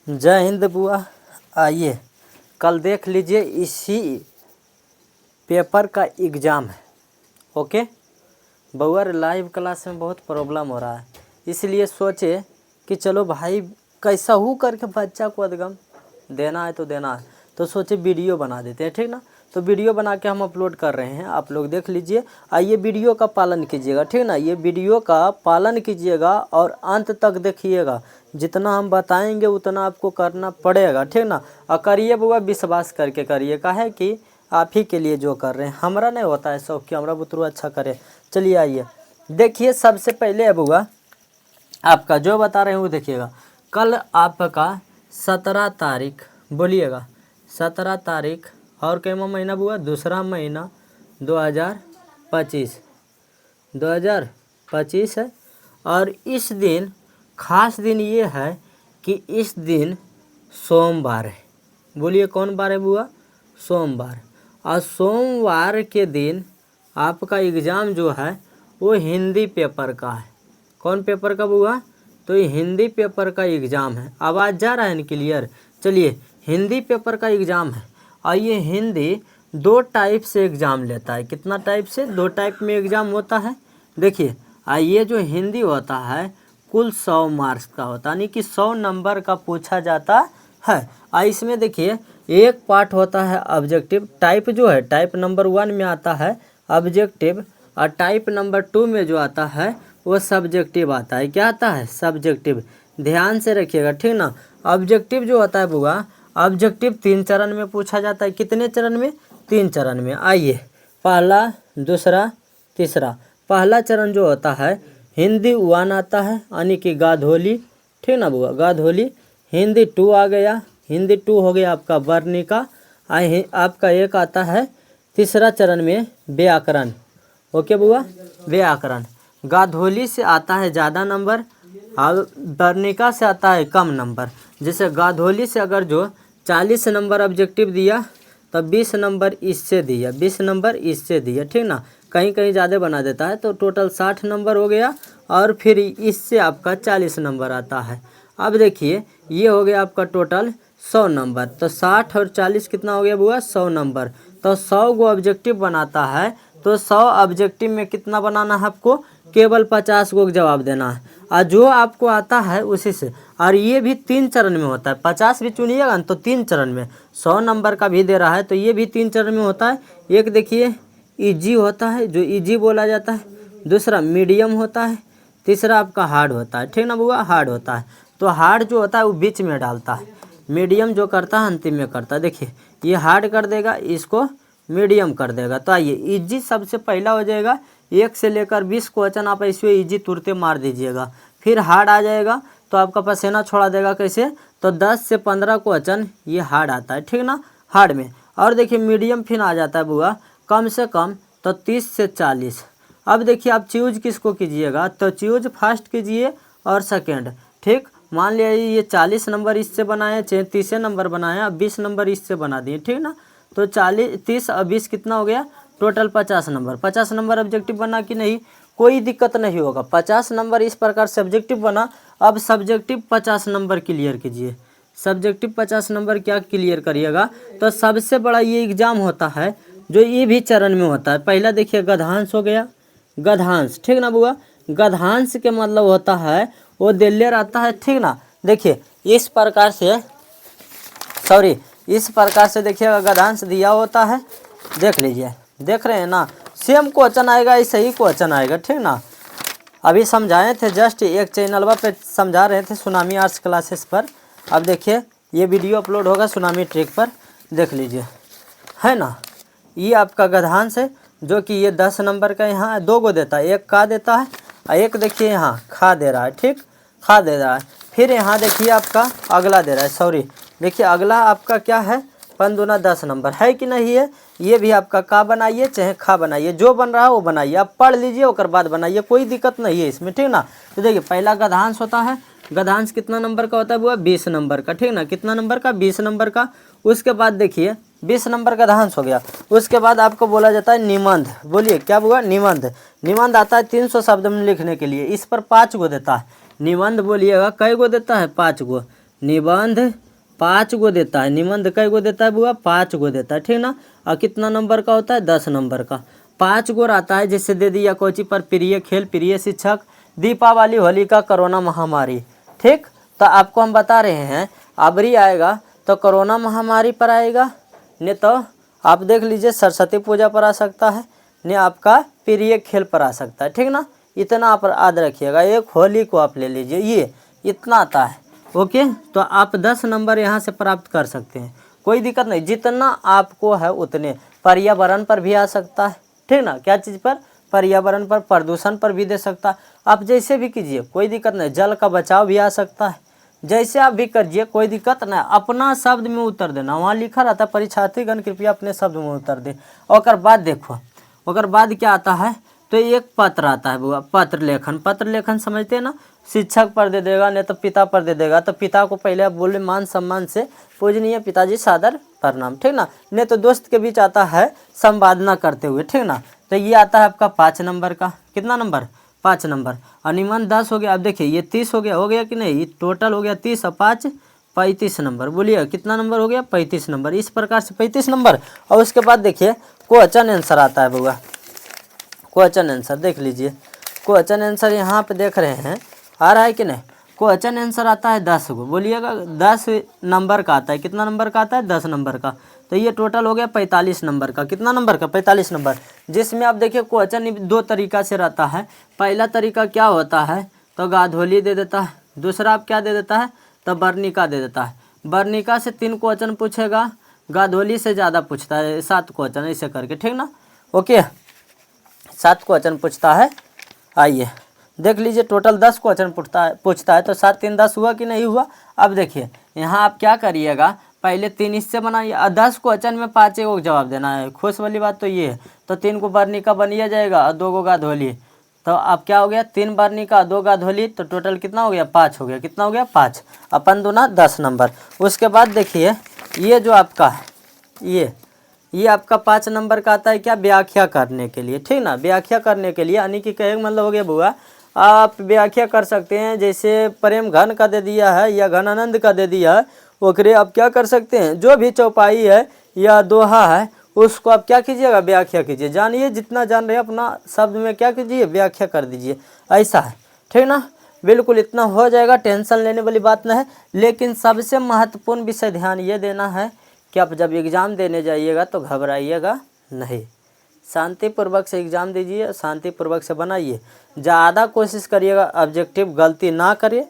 जय हिंद बुआ। आइए कल देख लीजिए, इसी पेपर का एग्ज़ाम है। ओके बुआ, लाइव क्लास में बहुत प्रॉब्लम हो रहा है, इसलिए सोचे कि चलो भाई कैसा हो करके बच्चा को अदगम देना है तो देना है, तो सोचे वीडियो बना देते हैं, ठीक ना। तो वीडियो बना के हम अपलोड कर रहे हैं, आप लोग देख लीजिए। आइए वीडियो का पालन कीजिएगा, ठीक ना। ये वीडियो का पालन कीजिएगा और अंत तक देखिएगा। जितना हम बताएंगे उतना आपको करना पड़ेगा, ठीक ना। और करिए बुआ, विश्वास करके करिए, काहे कि आप ही के लिए जो कर रहे हैं, हमारा नहीं होता है शौक कि हमारा बुतरू अच्छा करे। चलिए आइए देखिए, सबसे पहले है बुआ आपका जो बता रहे हैं वो देखिएगा। कल आपका 17 तारीख, बोलिएगा 17 तारीख और कैमा महीना बुआ, दूसरा महीना 2025 है। और इस दिन खास दिन ये है कि इस दिन सोमवार है। बोलिए कौन बार है बुआ? सोमवार। और सोमवार के दिन आपका एग्ज़ाम जो है वो हिंदी पेपर का है। कौन पेपर का बुआ? तो ये हिंदी पेपर का एग्ज़ाम है। आवाज़ जा रहा है ना क्लियर? चलिए, हिंदी पेपर का एग्ज़ाम है। और ये हिंदी 2 टाइप से एग्ज़ाम लेता है। कितना टाइप से? 2 टाइप में एग्ज़ाम होता है। देखिए, ये जो हिंदी होता है कुल 100 मार्क्स का होता है, यानी कि 100 नंबर का पूछा जाता है। इसमें देखिए एक पार्ट होता है ऑब्जेक्टिव टाइप, जो है टाइप नंबर 1 में आता है ऑब्जेक्टिव, और टाइप नंबर 2 में जो आता है वो सब्जेक्टिव आता है। क्या आता है? सब्जेक्टिव। ध्यान से रखिएगा, ठीक ना। ऑब्जेक्टिव जो होता है बुआ, ऑब्जेक्टिव 3 चरण में पूछा जाता है। कितने चरण में? 3 चरण में। आइए, पहला, दूसरा, तीसरा। पहला चरण जो होता है हिंदी 1 आता है, यानी कि गाधोली, ठीक ना बुआ, गाधोली। हिंदी 2 आ गया, हिंदी 2 हो गया आपका वर्णिका। आपका एक आता है तीसरा चरण में व्याकरण। ओके बुआ, व्याकरण। गाधोली से आता है ज़्यादा नंबर और वर्णिका से आता है कम नंबर। जैसे गाधोली से अगर जो 40 नंबर ऑब्जेक्टिव दिया तो 20 नंबर इससे दिया, 20 नंबर इससे दिया, ठीक ना। कहीं कहीं ज़्यादा बना देता है तो टोटल 60 नंबर हो गया, और फिर इससे आपका 40 नंबर आता है। अब देखिए ये हो गया आपका टोटल 100 नंबर। तो 60 और 40 कितना हो गया बुआ? 100 नंबर। तो 100 को ऑब्जेक्टिव बनाता है, तो 100 ऑब्जेक्टिव में कितना बनाना है आपको? केवल 50 को जवाब देना है, और जो आपको आता है उसी से। और ये भी 3 चरण में होता है। 50 भी चुनिएगा ना तो 3 चरण में। 100 नंबर का भी दे रहा है तो ये भी 3 चरण में होता है। एक देखिए इजी होता है, जो इजी बोला जाता है। दूसरा मीडियम होता है। तीसरा आपका हार्ड होता है, ठीक ना बुआ, हार्ड होता है। तो हार्ड जो होता है वो बीच में डालता है, मीडियम जो करता है अंतिम में करता है। देखिए ये हार्ड कर देगा, इसको मीडियम कर देगा। तो आइए, इजी सबसे पहला हो जाएगा। 1 से लेकर 20 क्वेश्चन आप इसमें इजी तुरते मार दीजिएगा। फिर हार्ड आ जाएगा तो आपका पसीना छोड़ा देगा। कैसे? तो 10 से 15 क्वेश्चन ये हार्ड आता है, ठीक ना, हार्ड में। और देखिए मीडियम फिर आ जाता है बुआ कम से कम तो 30 से 40। अब देखिए आप चूज किसको कीजिएगा? तो चूज फर्स्ट कीजिए और सेकेंड, ठीक। मान लिया ये 40 नंबर इससे बनाए, 30 नंबर बनाए, अब 20 नंबर इससे बना दिए, ठीक ना। तो 40, 30 और 20 कितना हो गया? Total 50 number. 50 नंबर ऑब्जेक्टिव बना कि नहीं? कोई दिक्कत नहीं होगा। 50 नंबर इस प्रकार सब्जेक्टिव बना। अब सब्जेक्टिव 50 नंबर क्लियर कीजिए। सब्जेक्टिव 50 नंबर क्या क्लियर करिएगा? तो सबसे बड़ा ये एग्ज़ाम होता है जो ये भी चरण में होता है। पहला देखिए गद्यांश हो गया, गद्यांश, ठीक ना बुआ। गद्यांश के मतलब होता है वो दिल्ली आता है, ठीक ना। देखिए इस प्रकार से, सॉरी, इस प्रकार से देखिएगा गद्यांश दिया होता है। देख लीजिए, देख रहे हैं ना, सेम क्वेश्चन आएगा, ऐसे ही क्वेश्चन आएगा, ठीक ना। अभी समझाए थे, जस्ट एक चैनलवा पे समझा रहे थे सुनामी आर्ट्स क्लासेस पर। अब देखिए ये वीडियो अपलोड होगा सुनामी ट्रिक पर, देख लीजिए, है ना। ये आपका गद्यांश है जो कि ये 10 नंबर का यहाँ 2 गो देता है। एक का देता है और एक देखिए यहाँ खा दे रहा है, ठीक, खा दे रहा है। फिर यहाँ देखिए आपका अगला दे रहा है, सॉरी, देखिए अगला आपका क्या है? 5 दूना 10 नंबर है कि नहीं है? ये भी आपका का बनाइए चाहे खा बनाइए, जो बन रहा है वो बनाइए, आप पढ़ लीजिए और बाद बनाइए, कोई दिक्कत नहीं है इसमें, ठीक ना। तो देखिए पहला गद्यांश होता है। गद्यांश कितना नंबर का होता है वो? 20 नंबर का, ठीक ना। कितना नंबर का? 20 नंबर का। उसके बाद देखिए 20 नंबर का गद्यांश हो गया। उसके बाद आपको बोला जाता है निबंध। बोलिए क्या हुआ? निबंध। निबंध आता है 300 शब्द में लिखने के लिए, इस पर 5 गो देता है निबंध। बोलिएगा कई गो देता है? 5 गो। निबंध 5 गो देता है। निबंध कई गो देता है बुआ? 5 गो देता है, ठीक ना। और कितना नंबर का होता है? 10 नंबर का। 5 गो रहता है। जैसे दे दिया कोची पर प्रिय खेल, प्रिय शिक्षक, दीपावली, होलिका, कोरोना महामारी, ठीक। तो आपको हम बता रहे हैं अबरी आएगा तो कोरोना महामारी पर आएगा, नहीं तो आप देख लीजिए सरस्वती पूजा पर आ सकता है, नहीं आपका प्रिय खेल पर आ सकता है, ठीक ना। इतना आप याद रखिएगा। एक होली को आप ले लीजिए, ये इतना आता है। ओके, तो आप 10 नंबर यहाँ से प्राप्त कर सकते हैं, कोई दिक्कत नहीं। जितना आपको है उतने। पर्यावरण पर भी आ सकता है, ठीक ना। क्या चीज़ पर? पर्यावरण पर, प्रदूषण पर भी दे सकता है। आप जैसे भी कीजिए कोई दिक्कत नहीं। जल का बचाव भी आ सकता है, जैसे आप भी करिए कोई दिक्कत नहीं। अपना शब्द में उत्तर देना, वहाँ लिखा रहता है परीक्षार्थीगण कृपया अपने शब्द में उत्तर दें। और बाद देखो, और बाद क्या आता है? तो एक पत्र आता है बुआ, पत्र लेखन। पत्र लेखन समझते हैं ना, शिक्षक पर दे देगा, नहीं तो पिता पर दे देगा। तो पिता को पहले आप बोले मान सम्मान से पूजनीय पिताजी सादर प्रणाम, ठीक ना। नहीं तो दोस्त के बीच आता है संवादना करते हुए, ठीक ना। तो ये आता है आपका 5 नंबर का। कितना नंबर? 5 नंबर। और निबंध 10 हो गया। अब देखिए ये 30 हो गया कि नहीं? टोटल हो गया 30 और 5 35 नंबर। बोलिए कितना नंबर हो गया? 35 नंबर। इस प्रकार से 35 नंबर। और उसके बाद देखिए क्वेश्चन आंसर आता है बुआ। क्वेश्चन आंसर देख लीजिए। क्वेश्चन आंसर यहाँ पे देख रहे हैं आ रहा है कि नहीं? क्वेश्चन आंसर आता है 10 गो। बोलिएगा 10 नंबर का आता है। कितना नंबर का आता है? 10 नंबर का। तो ये टोटल हो गया 45 नंबर का। कितना नंबर का? 45 नंबर। जिसमें आप देखिए क्वेश्चन 2 तरीका से रहता है। पहला तरीका क्या होता है? तो गाधोली दे देता है। दूसरा आप क्या दे देता है? तो वर्णिका दे देता है। वर्णिका से 3 क्वेश्चन पूछेगा, गाधोली से ज़्यादा पूछता है, 7 क्वेश्चन ऐसे करके, ठीक ना। ओके, 7 क्वेश्चन पूछता है। आइए देख लीजिए टोटल 10 क्वेश्चन पूछता है। तो 7 3 10 हुआ कि नहीं हुआ? अब देखिए यहाँ आप क्या करिएगा, पहले 3 इससे बनाइए। 10 क्वेश्चन में 5 को जवाब देना है। खुश वाली बात तो ये है। तो 3 को वर्णिका बनिया जाएगा और 2 को गाधोली। तो अब क्या हो गया? 3 वर्णिका 2 गाधोली। तो टोटल कितना हो गया? 5 हो गया। कितना हो गया? 5। अपन दूना 10 नंबर। उसके बाद देखिए ये जो आपका है ये आपका 5 नंबर का आता है क्या? व्याख्या करने के लिए, ठीक ना। व्याख्या करने के लिए यानी कि कहे मतलब हो गया बुआ, आप व्याख्या कर सकते हैं। जैसे प्रेम घन का दे दिया है या घनानंद का दे दिया है, ओकरे आप क्या कर सकते हैं? जो भी चौपाई है या दोहा है उसको आप क्या कीजिएगा? व्याख्या कीजिए। जानिए जितना जान रहे हैं अपना शब्द में क्या कीजिए? व्याख्या कर दीजिए। ऐसा है, ठीक ना। बिल्कुल इतना हो जाएगा, टेंशन लेने वाली बात नहीं है। लेकिन सबसे महत्वपूर्ण विषय ध्यान ये देना है कि आप जब एग्ज़ाम देने जाइएगा तो घबराइएगा नहीं। शांतिपूर्वक से एग्ज़ाम दीजिए, शांतिपूर्वक से बनाइए। ज़्यादा कोशिश करिएगा ऑब्जेक्टिव गलती ना करिए,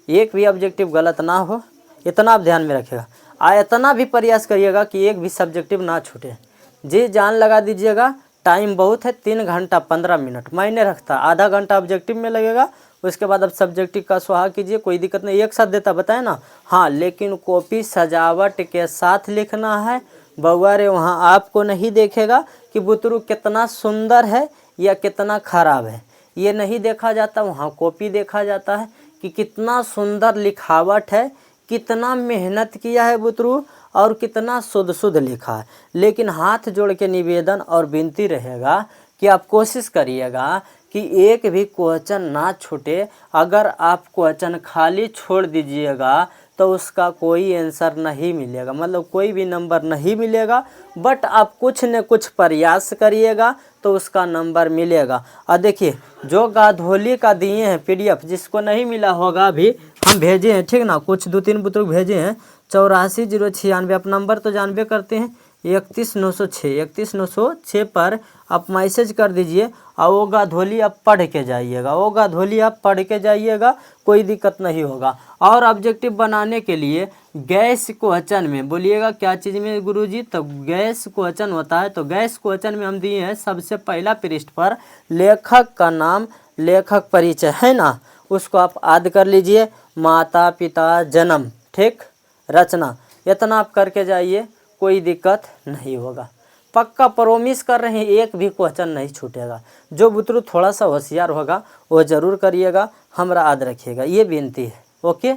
एक भी ऑब्जेक्टिव गलत ना हो, इतना आप ध्यान में रखिएगा। इतना भी प्रयास करिएगा कि एक भी सब्जेक्टिव ना छूटे। जी जान लगा दीजिएगा। टाइम बहुत है, 3 घंटा 15 मिनट मायने रखता। आधा घंटा ऑब्जेक्टिव में लगेगा, उसके बाद अब सब्जेक्टिव का सुहा कीजिए, कोई दिक्कत नहीं। एक साथ देता बताए ना। हाँ, लेकिन कॉपी सजावट के साथ लिखना है। बउआ रे वहाँ आपको नहीं देखेगा कि बुतरू कितना सुंदर है या कितना खराब है, ये नहीं देखा जाता। वहाँ कॉपी देखा जाता है कि कितना सुंदर लिखावट है, कितना मेहनत किया है बुतरू और कितना शुद्ध लिखा है। लेकिन हाथ जोड़ के निवेदन और विनती रहेगा कि आप कोशिश करिएगा कि एक भी क्वेश्चन ना छूटे। अगर आप क्वेश्चन खाली छोड़ दीजिएगा तो उसका कोई आंसर नहीं मिलेगा, मतलब कोई भी नंबर नहीं मिलेगा। बट आप कुछ न कुछ प्रयास करिएगा तो उसका नंबर मिलेगा। और देखिए जो गाधोली का दिए हैं PDF, जिसको नहीं मिला होगा अभी हम भेजे हैं, ठीक ना। कुछ 2-3 बुतरुक भेजे हैं। 84 096। आप नंबर तो जानबे करते हैं, 31906 31906 पर आप मैसेज कर दीजिए। और वो गाधोली आप पढ़ के जाइएगा, वो गाधोली आप पढ़ के जाइएगा, कोई दिक्कत नहीं होगा। और ऑब्जेक्टिव बनाने के लिए गैस क्वेश्चन में बोलिएगा क्या चीज़ में गुरुजी? तो गैस क्वेश्चन होता है। तो गैस क्वेश्चन में हम दिए हैं सबसे पहला पृष्ठ पर लेखक का नाम, लेखक परिचय है ना, उसको आप याद कर लीजिए। माता पिता जन्म, ठीक, रचना, इतना आप करके जाइए, कोई दिक्कत नहीं होगा। पक्का प्रोमिस कर रहे हैं, एक भी क्वेश्चन नहीं छूटेगा। जो बुतरू थोड़ा सा होशियार होगा वो ज़रूर करिएगा, हमरा याद रखिएगा, ये विनती है। ओके,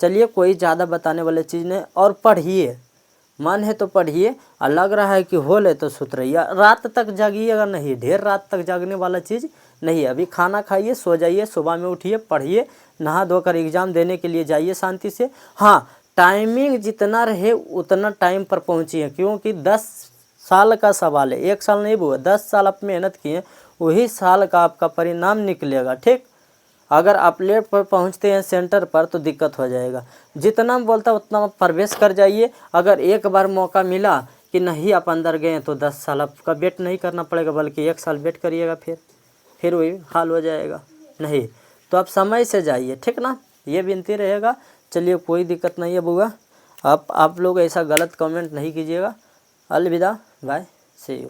चलिए कोई ज़्यादा बताने वाली चीज़ नहीं। और पढ़िए, मन है तो पढ़िए, और लग रहा है कि हो ले तो सुतरइया। रात तक जागिएगा नहीं, ढेर रात तक जागने वाला चीज़ नहीं है। अभी खाना खाइए, सो जाइए, सुबह में उठिए, पढ़िए, नहा धोकर एग्ज़ाम देने के लिए जाइए शांति से। हाँ, टाइमिंग जितना रहे उतना टाइम पर पहुँचिए, क्योंकि 10 साल का सवाल है, 1 साल नहीं बुआ, 10 साल आप मेहनत किए, वही साल का आपका परिणाम निकलेगा। ठीक, अगर आप लेट पर पहुंचते हैं सेंटर पर तो दिक्कत हो जाएगा। जितना बोलता उतना आप प्रवेश कर जाइए। अगर एक बार मौका मिला कि नहीं आप अंदर गए तो 10 साल आपका वेट नहीं करना पड़ेगा, बल्कि 1 साल वेट करिएगा, फिर वही हाल हो जाएगा। नहीं तो आप समय से जाइए, ठीक ना, ये विनती रहेगा। चलिए, कोई दिक्कत नहीं है बुआ, आप लोग ऐसा गलत कमेंट नहीं कीजिएगा। अलविदा, बाय, सी यू।